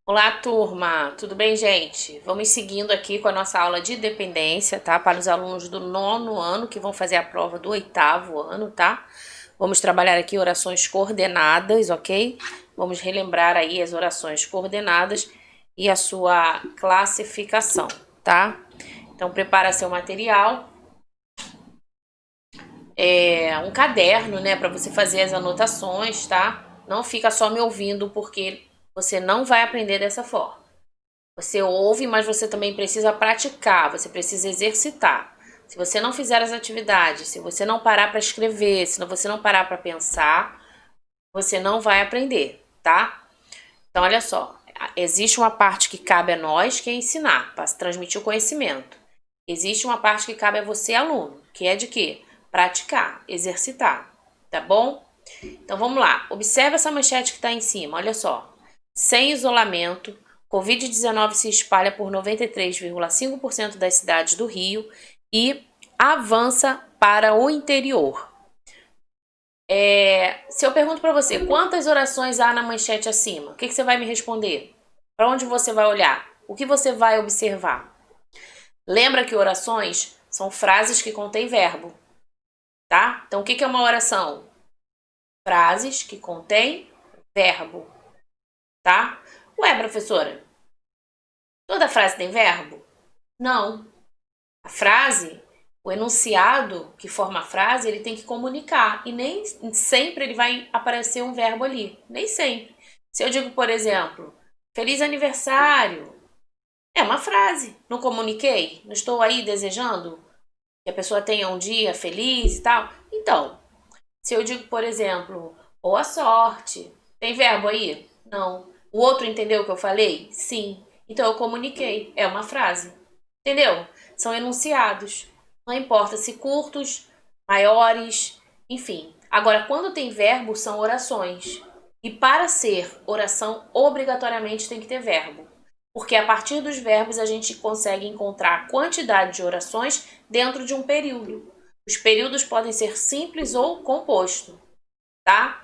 Olá, turma! Tudo bem, gente? Vamos seguindo aqui com a nossa aula de dependência, tá? Para os alunos do nono ano que vão fazer a prova do oitavo ano, tá? Vamos trabalhar aqui orações coordenadas, ok? Vamos relembrar aí as orações coordenadas e a sua classificação, tá? Então, prepara seu material, um caderno, né, para você fazer as anotações, tá? Não fica só me ouvindo, porque você não vai aprender dessa forma. Você ouve, mas você também precisa praticar, você precisa exercitar. Se você não fizer as atividades, se você não parar para escrever, se você não parar para pensar, você não vai aprender, tá? Então, olha só, existe uma parte que cabe a nós, que é ensinar, para transmitir o conhecimento. Existe uma parte que cabe a você, aluno, que é de quê? Praticar, exercitar, tá bom? Então, vamos lá. Observe essa manchete que está em cima, olha só. Sem isolamento, Covid-19 se espalha por 93,5% das cidades do Rio e avança para o interior. Se eu pergunto para você, quantas orações há na manchete acima? O que você vai me responder? Para onde você vai olhar? O que você vai observar? Lembra que orações são frases que contêm verbo, tá? Então, o que é uma oração? Frases que contêm verbo, tá? Ué, professora, toda frase tem verbo? Não. A frase, o enunciado que forma a frase, ele tem que comunicar. E nem sempre ele vai aparecer um verbo ali. Nem sempre. Se eu digo, por exemplo, feliz aniversário, é uma frase. Não comuniquei? Não estou aí desejando que a pessoa tenha um dia feliz e tal? Então, se eu digo, por exemplo, boa sorte, tem verbo aí? Não. O outro entendeu o que eu falei? Sim. Então eu comuniquei. É uma frase. Entendeu? São enunciados. Não importa se curtos, maiores, enfim. Agora, quando tem verbo, são orações. E para ser oração, obrigatoriamente tem que ter verbo. Porque a partir dos verbos a gente consegue encontrar a quantidade de orações dentro de um período. Os períodos podem ser simples ou composto, tá?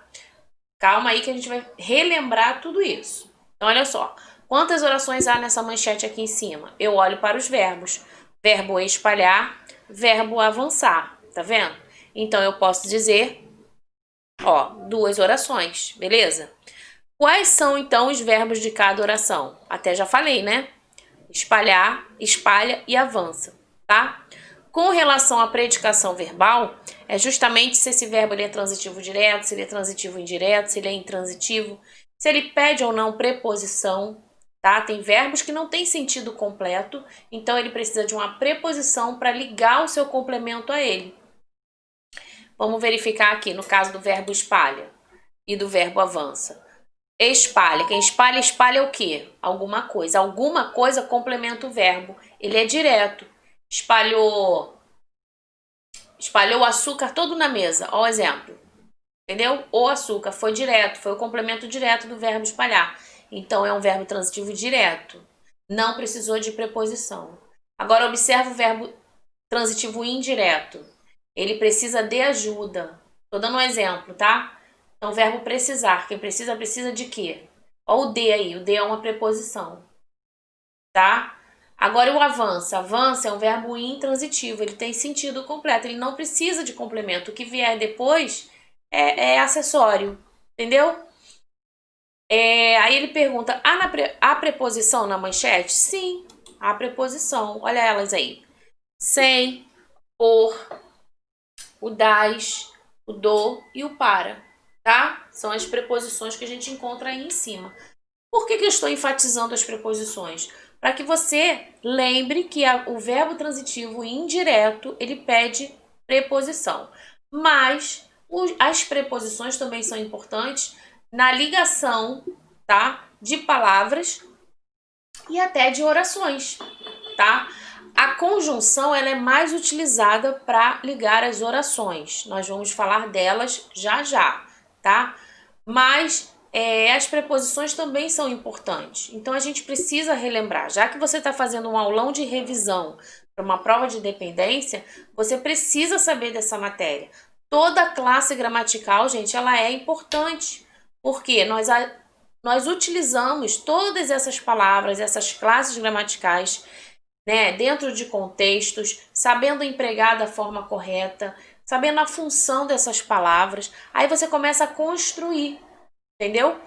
Calma aí que a gente vai relembrar tudo isso. Então, olha só. Quantas orações há nessa manchete aqui em cima? Eu olho para os verbos. Verbo espalhar, verbo avançar. Tá vendo? Então, eu posso dizer, ó, duas orações, beleza? Quais são, então, os verbos de cada oração? Até já falei, né? Espalhar, espalha e avança, tá? Com relação à predicação verbal, é justamente se esse verbo ele é transitivo direto, se ele é transitivo indireto, se ele é intransitivo, se ele pede ou não preposição, tá? Tem verbos que não têm sentido completo, então ele precisa de uma preposição para ligar o seu complemento a ele. Vamos verificar aqui no caso do verbo espalha e do verbo avança. Espalha. Quem espalha, espalha é o quê? Alguma coisa. Alguma coisa complementa o verbo. Ele é direto. Espalhou o açúcar todo na mesa. Ó o exemplo. Entendeu? O açúcar foi direto, foi o complemento direto do verbo espalhar. Então é um verbo transitivo direto. Não precisou de preposição. Agora observa o verbo transitivo indireto. Ele precisa de ajuda. Tô dando um exemplo, tá? Então, o verbo precisar. Quem precisa, precisa de quê? Olha o de aí. O de é uma preposição, tá? Agora, o avança. Avança é um verbo intransitivo. Ele tem sentido completo. Ele não precisa de complemento. O que vier depois é acessório. Entendeu? Aí ele pergunta, há preposição na manchete? Sim, há preposição. Olha elas aí. Sem, por, o das, o do e o para, tá? São as preposições que a gente encontra aí em cima. Por que eu estou enfatizando as preposições? Para que você lembre que o verbo transitivo indireto, ele pede preposição. Mas as preposições também são importantes na ligação, tá? De palavras e até de orações, tá? A conjunção ela é mais utilizada para ligar as orações. Nós vamos falar delas já já, tá? Mas as preposições também são importantes. Então a gente precisa relembrar. Já que você está fazendo um aulão de revisão para uma prova de dependência, você precisa saber dessa matéria. Toda classe gramatical, gente, ela é importante. Porque nós utilizamos todas essas palavras, essas classes gramaticais, né, dentro de contextos, sabendo empregar da forma correta, sabendo a função dessas palavras, aí você começa a construir, entendeu?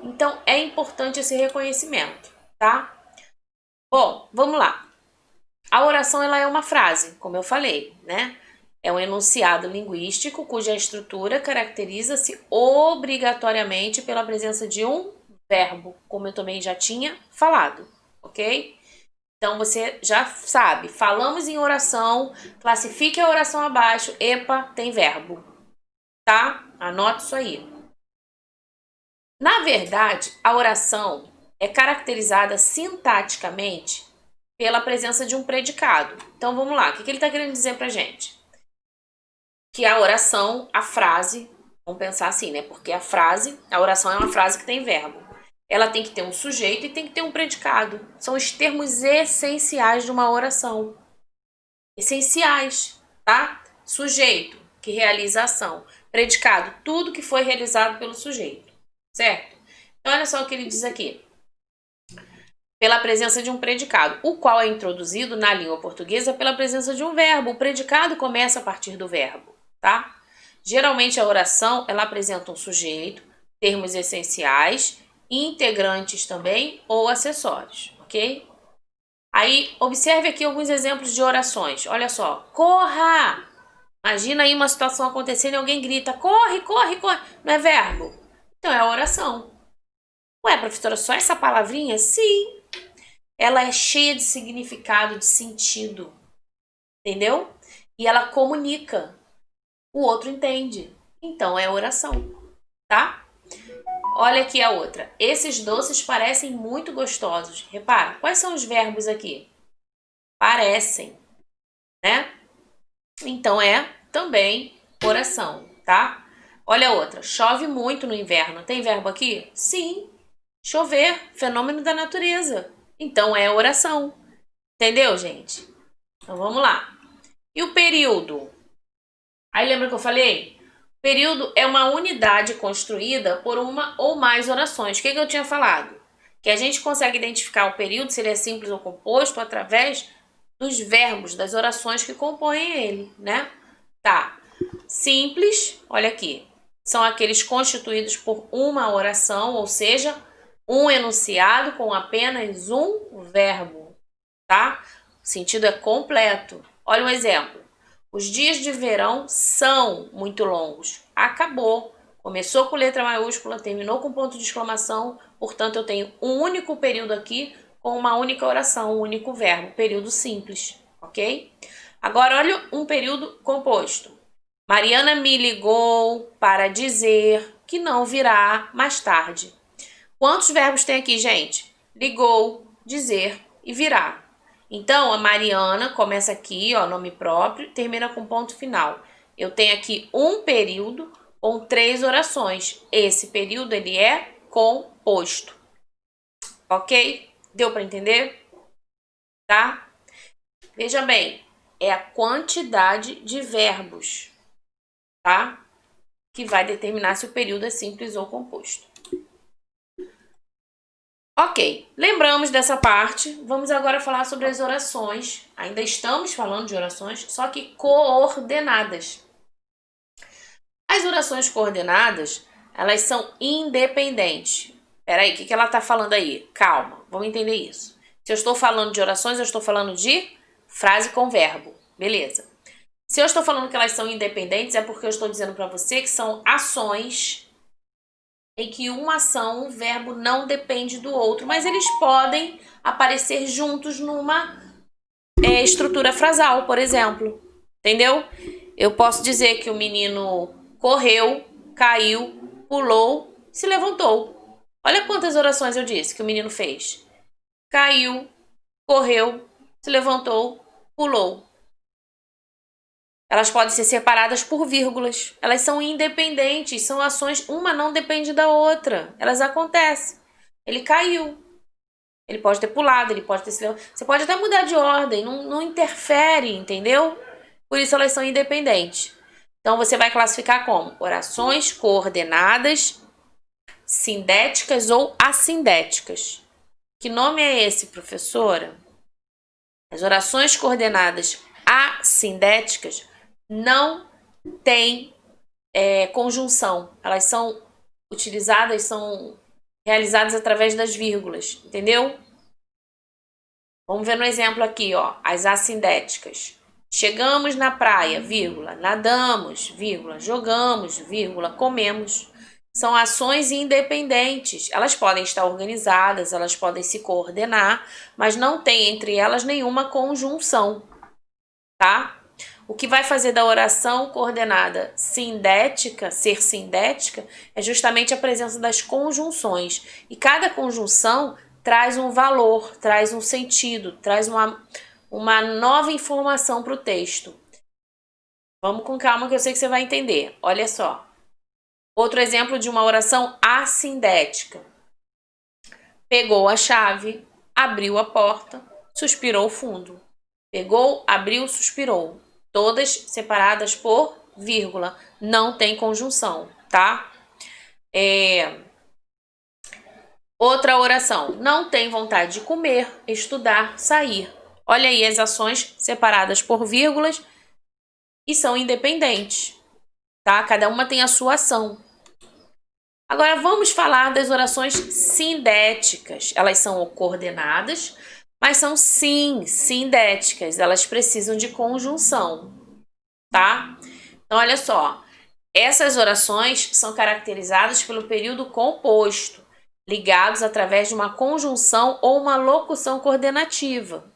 Então é importante esse reconhecimento, tá? Bom, vamos lá. A oração ela é uma frase, como eu falei, né? É um enunciado linguístico cuja estrutura caracteriza-se obrigatoriamente pela presença de um verbo, como eu também já tinha falado, ok? Então você já sabe, falamos em oração, classifique a oração abaixo, epa, tem verbo, tá? Anote isso aí. Na verdade, a oração é caracterizada sintaticamente pela presença de um predicado. Então vamos lá, o que ele está querendo dizer pra gente? Que a oração, a frase, vamos pensar assim, né? Porque a oração é uma frase que tem verbo. Ela tem que ter um sujeito e tem que ter um predicado. São os termos essenciais de uma oração. Essenciais, tá? Sujeito, que realiza a ação. Predicado, tudo que foi realizado pelo sujeito, certo? Então, olha só o que ele diz aqui. Pela presença de um predicado, o qual é introduzido na língua portuguesa pela presença de um verbo. O predicado começa a partir do verbo, tá? Geralmente a oração, ela apresenta um sujeito, termos essenciais, integrantes também ou acessórios, ok? Aí, observe aqui alguns exemplos de orações. Olha só, corra! Imagina aí uma situação acontecendo e alguém grita, corre, corre, corre. Não é verbo? Então é a oração. Ué, professora, só essa palavrinha? Sim. Ela é cheia de significado, de sentido. Entendeu? E ela comunica. O outro entende. Então é oração, tá? Olha aqui a outra. Esses doces parecem muito gostosos. Repara, quais são os verbos aqui? Parecem, né? Então é também oração, tá? Olha a outra. Chove muito no inverno. Tem verbo aqui? Sim. Chover, fenômeno da natureza. Então é oração. Entendeu, gente? Então vamos lá. E o período? Aí lembra que eu falei? Período é uma unidade construída por uma ou mais orações. O que eu tinha falado? Que a gente consegue identificar o período, se ele é simples ou composto, através dos verbos, das orações que compõem ele, né? Tá. Simples, olha aqui, são aqueles constituídos por uma oração, ou seja, um enunciado com apenas um verbo, tá? O sentido é completo. Olha um exemplo. Os dias de verão são muito longos. Acabou. Começou com letra maiúscula, terminou com ponto de exclamação. Portanto, eu tenho um único período aqui com uma única oração, um único verbo. Período simples, ok? Agora, olha um período composto. Mariana me ligou para dizer que não virá mais tarde. Quantos verbos tem aqui, gente? Ligou, dizer e virá. Então, a Mariana começa aqui, ó, nome próprio, termina com ponto final. Eu tenho aqui um período com 3 orações. Esse período, ele é composto. Ok? Deu para entender? Tá? Veja bem, é a quantidade de verbos, tá? Que vai determinar se o período é simples ou composto. Ok, lembramos dessa parte. Vamos agora falar sobre as orações. Ainda estamos falando de orações, só que coordenadas. As orações coordenadas, elas são independentes. Peraí, o que ela está falando aí? Calma, vamos entender isso. Se eu estou falando de orações, eu estou falando de frase com verbo. Beleza. Se eu estou falando que elas são independentes, é porque eu estou dizendo para você que são ações em que uma ação, um verbo, não depende do outro, mas eles podem aparecer juntos numa estrutura frasal, por exemplo. Entendeu? Eu posso dizer que o menino correu, caiu, pulou, se levantou. Olha quantas orações eu disse que o menino fez. Caiu, correu, se levantou, pulou. Elas podem ser separadas por vírgulas. Elas são independentes, são ações, uma não depende da outra. Elas acontecem. Ele caiu. Ele pode ter pulado, ele pode ter se levantado. Você pode até mudar de ordem, não interfere, entendeu? Por isso elas são independentes. Então você vai classificar como orações coordenadas sindéticas ou assindéticas. Que nome é esse, professora? As orações coordenadas assindéticas não têm conjunção. Elas são utilizadas, são realizadas através das vírgulas, entendeu? Vamos ver no exemplo aqui, ó, as assindéticas. Chegamos na praia, vírgula, nadamos, vírgula, jogamos, vírgula, comemos. São ações independentes. Elas podem estar organizadas, elas podem se coordenar, mas não tem entre elas nenhuma conjunção, tá? O que vai fazer da oração coordenada sindética, ser sindética, é justamente a presença das conjunções. E cada conjunção traz um valor, traz um sentido, traz uma nova informação para o texto. Vamos com calma que eu sei que você vai entender. Olha só. Outro exemplo de uma oração assindética. Pegou a chave, abriu a porta, suspirou fundo. Pegou, abriu, suspirou. Todas separadas por vírgula. Não tem conjunção, tá? Outra oração. Não tem vontade de comer, estudar, sair. Olha aí as ações separadas por vírgulas e são independentes, tá? Cada uma tem a sua ação. Agora vamos falar das orações sindéticas. Elas são coordenadas, mas são sim sindéticas. Elas precisam de conjunção, tá? Então olha só, essas orações são caracterizadas pelo período composto, ligados através de uma conjunção ou uma locução coordenativa.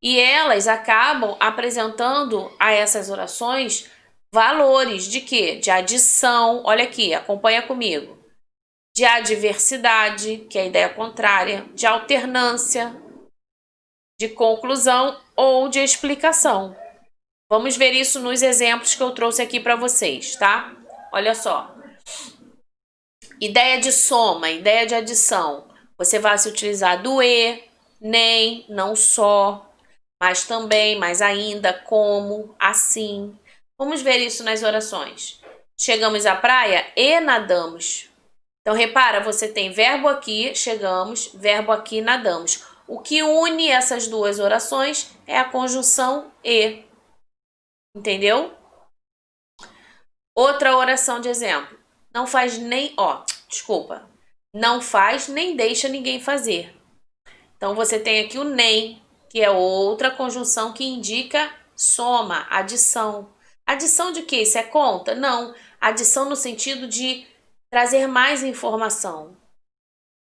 E elas acabam apresentando a essas orações valores de quê? De adição, olha aqui, acompanha comigo. De adversidade, que é a ideia contrária, de alternância, de conclusão ou de explicação. Vamos ver isso nos exemplos que eu trouxe aqui para vocês, tá? Olha só. Ideia de soma, ideia de adição. Você vai se utilizar do e, nem, não só, mas também, mais ainda, como, assim. Vamos ver isso nas orações. Chegamos à praia e nadamos. Então, repara, você tem verbo aqui, chegamos, verbo aqui, nadamos. O que une essas duas orações é a conjunção e. Entendeu? Outra oração de exemplo. Não faz nem, não faz nem deixa ninguém fazer. Então, você tem aqui o nem, que é outra conjunção que indica soma, adição. Adição de quê? Isso é conta? Não. Adição no sentido de trazer mais informação,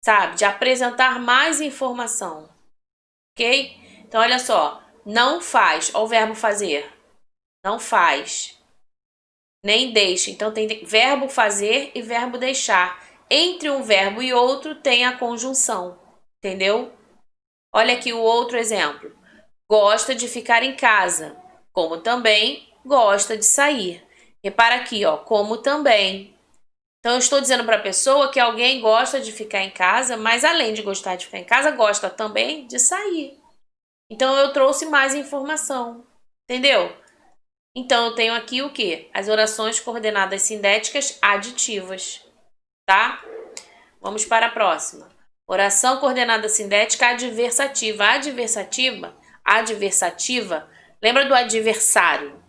sabe? De apresentar mais informação, ok? Então, olha só. Não faz. Olha o verbo fazer. Não faz. Nem deixa. Então, tem verbo fazer e verbo deixar. Entre um verbo e outro tem a conjunção, entendeu? Olha aqui o outro exemplo. Gosta de ficar em casa, como também gosta de sair. Repara aqui, ó, como também. Então, eu estou dizendo para a pessoa que alguém gosta de ficar em casa, mas além de gostar de ficar em casa, gosta também de sair. Então, eu trouxe mais informação, entendeu? Então, eu tenho aqui o quê? As orações coordenadas sindéticas aditivas, tá? Vamos para a próxima. Oração coordenada sindética adversativa. Adversativa, lembra do adversário,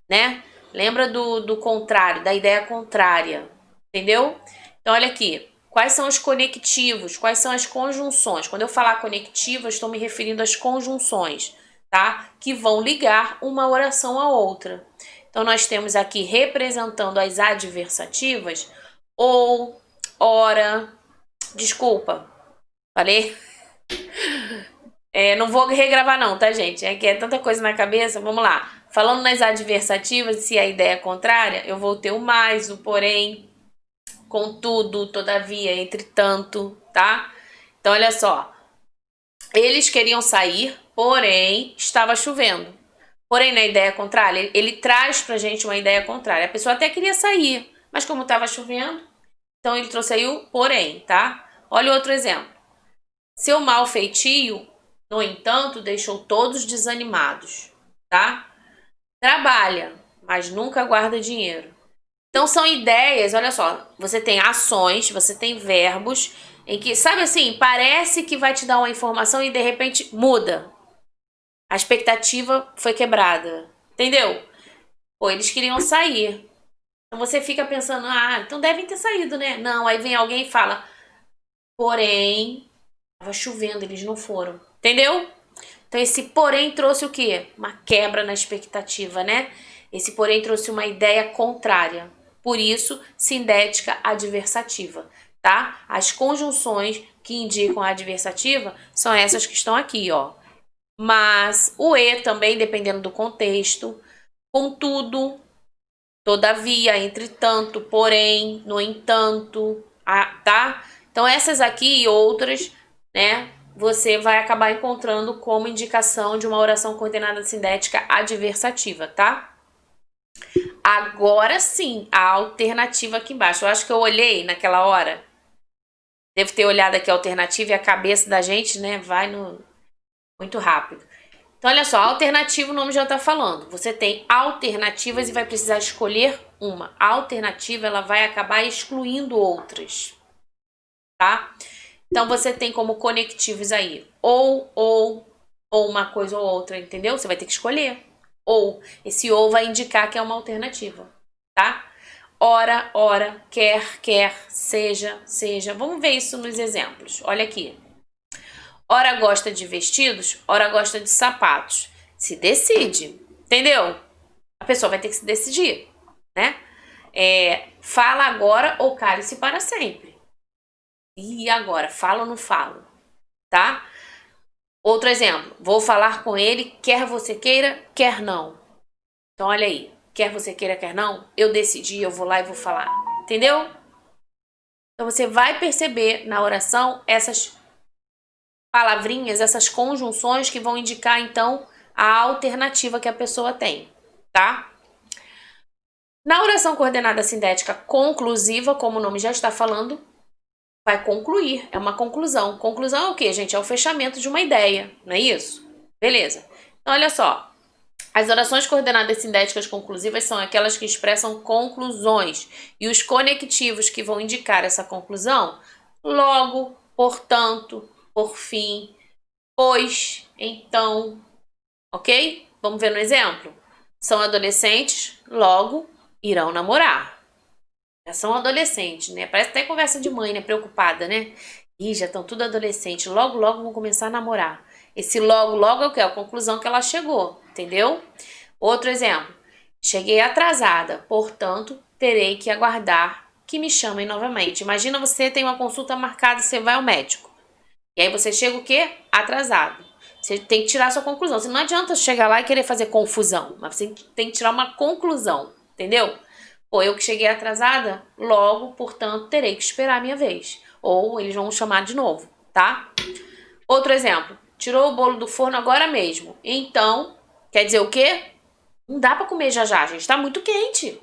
né? Lembra do contrário, da ideia contrária, entendeu? Então, olha aqui. Quais são os conectivos? Quais são as conjunções? Quando eu falar conectivo, eu estou me referindo às conjunções, tá? Que vão ligar uma oração à outra. Então, nós temos aqui representando as adversativas ou, ora, desculpa, falei? Não vou regravar não, tá, gente? É que é tanta coisa na cabeça. Vamos lá. Falando nas adversativas, se a ideia é contrária, eu vou ter o mais, o porém, contudo, todavia, entretanto, tá? Então, olha só. Eles queriam sair, porém, estava chovendo. Porém, na ideia contrária, ele traz pra gente uma ideia contrária. A pessoa até queria sair, mas como estava chovendo, então ele trouxe aí o porém, tá? Olha outro exemplo. Seu mau feitio, no entanto, deixou todos desanimados, tá? Trabalha, mas nunca guarda dinheiro. Então são ideias, olha só, você tem ações, você tem verbos, em que, sabe assim, parece que vai te dar uma informação e de repente muda. A expectativa foi quebrada, entendeu? Pô, eles queriam sair. Então você fica pensando, ah, então devem ter saído, né? Não, aí vem alguém e fala, porém, tava chovendo, eles não foram. Entendeu? Então esse porém trouxe o quê? Uma quebra na expectativa, né? Esse porém trouxe uma ideia contrária. Por isso, sindética adversativa, tá? As conjunções que indicam a adversativa são essas que estão aqui, ó. Mas o e também, dependendo do contexto. Contudo, todavia, entretanto, porém, no entanto, tá? Então essas aqui e outras, né, você vai acabar encontrando como indicação de uma oração coordenada sindética adversativa, tá? Agora sim, a alternativa aqui embaixo. Eu acho que eu olhei naquela hora. Devo ter olhado aqui a alternativa e a cabeça da gente, né, vai no muito rápido. Então, olha só, alternativa o nome já está falando. Você tem alternativas e vai precisar escolher uma. A alternativa, ela vai acabar excluindo outras, tá? Então, você tem como conectivos aí ou uma coisa ou outra, entendeu? Você vai ter que escolher. Ou, esse ou vai indicar que é uma alternativa, tá? Ora, ora, quer, quer, seja, seja. Vamos ver isso nos exemplos. Olha aqui. Ora gosta de vestidos, ora gosta de sapatos. Se decide, entendeu? A pessoa vai ter que se decidir, né? Fala agora ou cale-se para sempre. E agora, falo ou não falo, tá? Outro exemplo, vou falar com ele, quer você queira, quer não. Então, olha aí, quer você queira, quer não, eu decidi, eu vou lá e vou falar, entendeu? Então, você vai perceber na oração essas palavrinhas, essas conjunções que vão indicar, então, a alternativa que a pessoa tem, tá? Na oração coordenada sindética conclusiva, como o nome já está falando, vai concluir, é uma conclusão. Conclusão é o quê, gente? É o fechamento de uma ideia, não é isso? Beleza. Então, olha só. As orações coordenadas sindéticas conclusivas são aquelas que expressam conclusões. E os conectivos que vão indicar essa conclusão, logo, portanto, por fim, pois, então, ok? Vamos ver no exemplo? São adolescentes, logo irão namorar. Já são adolescentes, né? Parece até conversa de mãe, né? Preocupada, né? Ih, já estão tudo adolescentes, logo, logo vão começar a namorar. Esse logo, logo é o quê? A conclusão que ela chegou, entendeu? Outro exemplo. Cheguei atrasada, portanto, terei que aguardar que me chamem novamente. Imagina você tem uma consulta marcada, você vai ao médico. E aí você chega o quê? Atrasado. Você tem que tirar a sua conclusão. Não adianta chegar lá e querer fazer confusão, mas você tem que tirar uma conclusão, entendeu? Pô, eu que cheguei atrasada, logo, portanto, terei que esperar a minha vez. Ou eles vão chamar de novo, tá? Outro exemplo. Tirou o bolo do forno agora mesmo. Então, quer dizer o quê? Não dá pra comer já já, gente. Tá muito quente.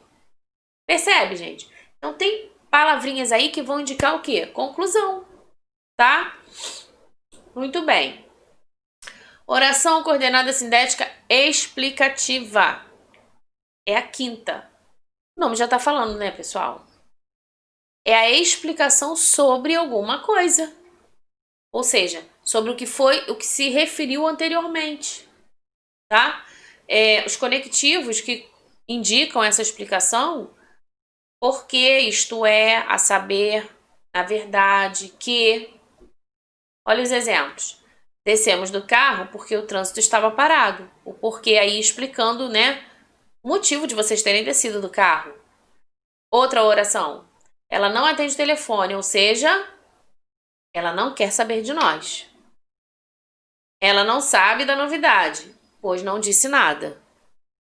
Percebe, gente? Então, tem palavrinhas aí que vão indicar o quê? Conclusão, tá? Muito bem. Oração coordenada sindética explicativa. É a quinta. O nome já tá falando, né, pessoal? É a explicação sobre alguma coisa. Ou seja, sobre o que foi, o que se referiu anteriormente, tá? Os conectivos que indicam essa explicação, porque, isto é, a saber, a verdade, que... Olha os exemplos. Descemos do carro porque o trânsito estava parado. O porquê aí explicando, né, o motivo de vocês terem descido do carro. Outra oração. Ela não atende o telefone, ou seja, ela não quer saber de nós. Ela não sabe da novidade, pois não disse nada.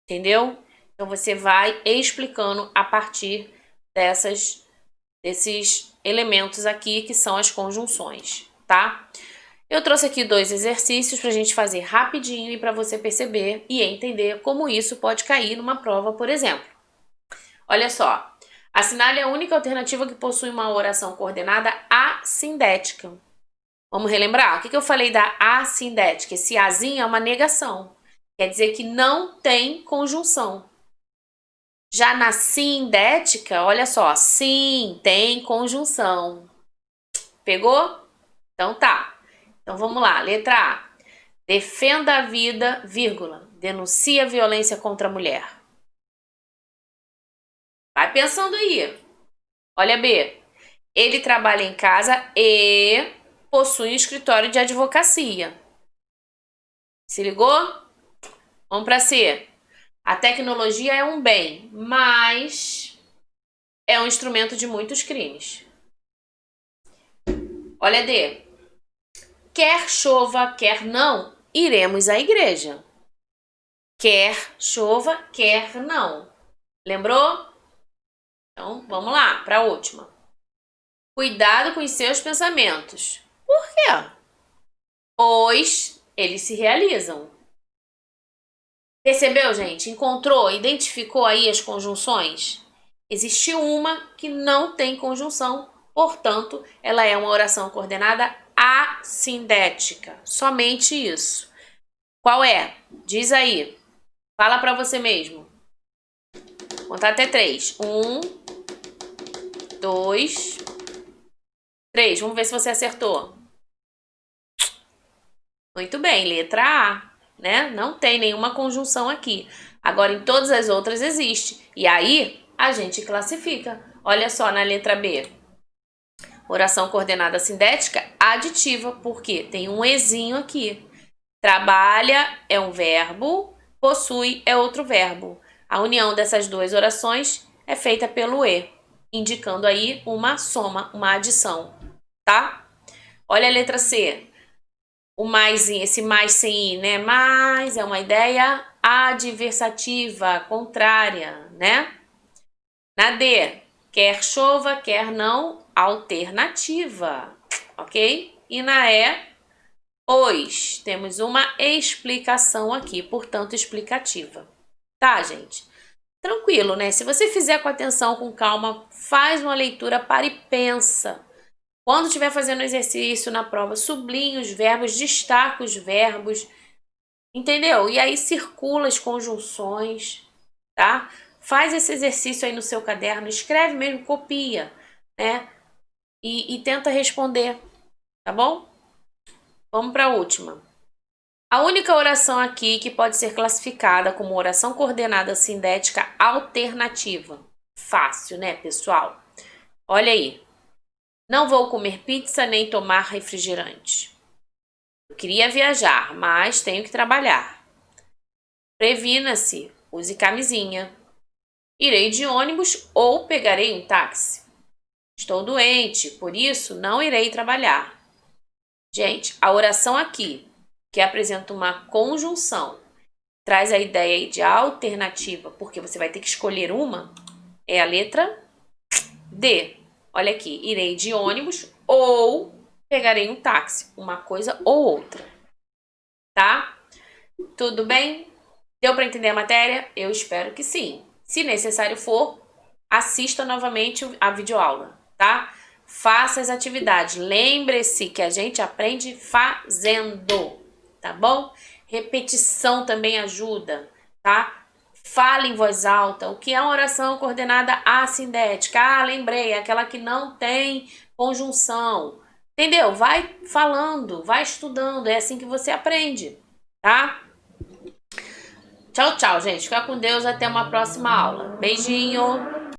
Entendeu? Então você vai explicando a partir desses elementos aqui que são as conjunções, tá? Eu trouxe aqui 2 exercícios para a gente fazer rapidinho e para você perceber e entender como isso pode cair numa prova, por exemplo. Olha só. Assinale a única alternativa que possui uma oração coordenada assindética. Vamos relembrar? O que eu falei da assindética? Esse azinho é uma negação. Quer dizer que não tem conjunção. Já na sindética, olha só, sim, tem conjunção. Pegou? Então tá. Então vamos lá, letra A. Defenda a vida, vírgula, denuncia a violência contra a mulher. Vai pensando aí. Olha B. Ele trabalha em casa e possui um escritório de advocacia. Se ligou? Vamos para C. A tecnologia é um bem, mas é um instrumento de muitos crimes. Olha D. Quer chova, quer não, iremos à igreja. Quer chova, quer não. Lembrou? Então, vamos lá, para a última. Cuidado com os seus pensamentos. Por quê? Pois eles se realizam. Percebeu, gente? Encontrou, identificou aí as conjunções? Existe uma que não tem conjunção, portanto, ela é uma oração coordenada assindética. Somente isso. Qual é? Diz aí. Fala para você mesmo. Vou contar até 3. 1, 2, 3. Vamos ver se você acertou. Muito bem, letra A, né? Não tem nenhuma conjunção aqui. Agora, em todas as outras existe. E aí, a gente classifica. Olha só na letra B. Oração coordenada sindética aditiva, porque tem um ezinho aqui. Trabalha é um verbo, possui é outro verbo. A união dessas duas orações é feita pelo E, indicando aí uma soma, uma adição, tá? Olha a letra C. O mais, esse mais sem i, né? Mais é uma ideia adversativa, contrária, né? Na D, quer chova, quer não, alternativa, ok? E na E, pois, temos uma explicação aqui, portanto, explicativa. Tá, gente? Tranquilo, né? Se você fizer com atenção, com calma, faz uma leitura, para e pensa. Quando estiver fazendo exercício na prova, sublinhe os verbos, destaca os verbos, entendeu? E aí circula as conjunções, tá? Faz esse exercício aí no seu caderno, escreve mesmo, copia, né? E tenta responder, tá bom? Vamos para a última. A única oração aqui que pode ser classificada como oração coordenada sindética alternativa. Fácil, né, pessoal? Olha aí. Não vou comer pizza nem tomar refrigerante. Eu queria viajar, mas tenho que trabalhar. Previna-se, use camisinha. Irei de ônibus ou pegarei um táxi. Estou doente, por isso não irei trabalhar. Gente, a oração aqui, que apresenta uma conjunção, traz a ideia de alternativa, porque você vai ter que escolher uma, é a letra D. Olha aqui, irei de ônibus ou pegarei um táxi, uma coisa ou outra, tá? Tudo bem? Deu para entender a matéria? Eu espero que sim. Se necessário for, assista novamente a videoaula, tá? Faça as atividades. Lembre-se que a gente aprende fazendo, tá bom? Repetição também ajuda, tá? Fale em voz alta. O que é uma oração coordenada assindética? Ah, lembrei, é aquela que não tem conjunção. Entendeu? Vai falando, vai estudando. É assim que você aprende, tá? Tchau, tchau, gente. Fica com Deus. Até uma próxima aula. Beijinho.